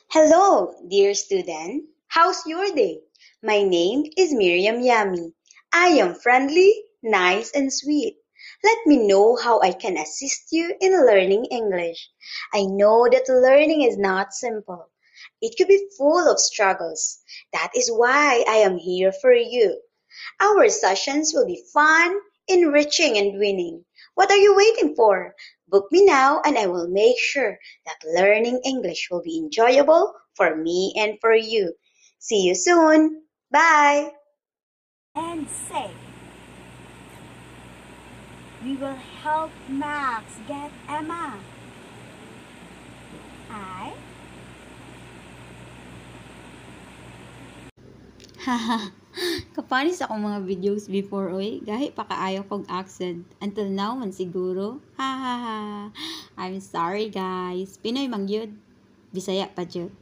Hello, dear student. How's your day? My name is Miriam Yami. I am friendly, nice, and sweet. Let me know how I can assist you in learning English. I know that learning is not simple. It could be full of struggles. That is why I am here for you. Our sessions will be fun, enriching, and winning. What are you waiting for? Book me now, and I will make sure that learning English will be enjoyable for me and for you. See you soon. Bye. And say, we will help Max get Emma. I Haha, kapanis akong mga videos before, oy. Gahi pa kaayo kong accent. Until now man siguro. Hahaha. I'm sorry, guys. Pinoy mang yun. Bisaya pa jud.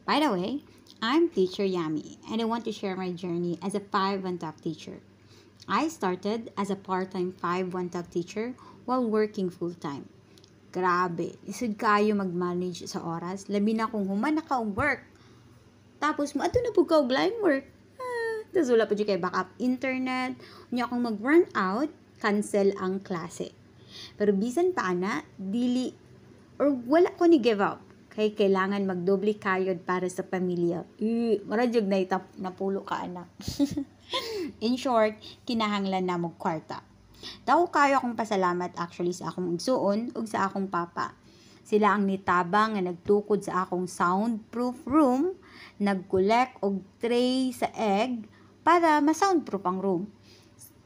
By the way, I'm Teacher Yami, and I want to share my journey as a 5-1 Talk teacher. I started as a part-time 5-1 Talk teacher while working full-time. Grabe, isod kayo mag-manage sa oras, labi na kung human naka-work. Tapos, maato na po ka og line work. Tapos wala pa dyan kay backup internet. Unya akong mag-run out, cancel ang klase. Pero bisan pa na, dili, or wala ko ni give up. Kaya kailangan magdoble kayod para sa pamilya. Maradyog na itap, napulo ka anak. In short, kinahanglan na mo kwarta. Dako kayo akong pasalamat actually sa akong igsuon ug sa akong papa. Sila ang nitabang nga nagtukod sa akong soundproof room, nag-collect og tray sa egg para ma-soundproof ang room.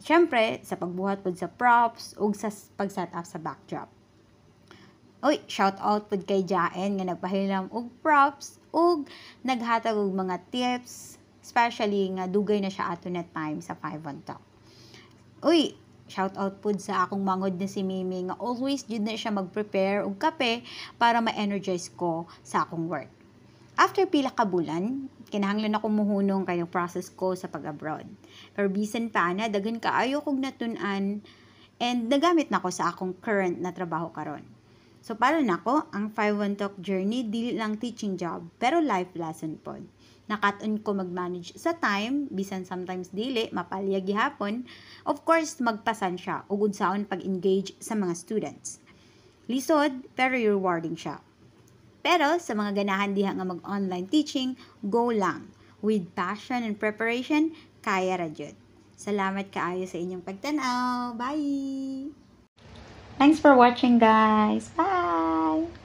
Siyempre, sa pagbuhat pod sa props ug sa pag-set up sa backdrop. Oy, shout out pod kay Jaen nga nagpahilam og props ug naghatag og mga tips, especially nga dugay na siya ato na time sa 5-1 Talk. Uy, shout out pod sa akong mangod na si Mimi nga always jud na siya mag-prepare og kape para ma-energize ko sa akong work. After pila ka bulan, kinahanglan ako muhunong kay process ko sa pag-abroad. Pero bisan pa na daghan kaayo kog natun-an and nagamit nako sa akong current na trabaho karon. So para nako, ang 5-1 Talk journey dili lang teaching job, pero life lesson pod. Nakaton ko mag-manage sa time, bisan sometimes dili, mapalya gihapon. Of course, magpasan siya, ug unsaon pag-engage sa mga students. Lisod, pero rewarding siya. Pero sa mga ganahan diha nga mag-online teaching, go lang. With passion and preparation, kaya ra jud. Salamat kaayo sa inyong pagtanaw. Bye! Thanks for watching, guys. Bye!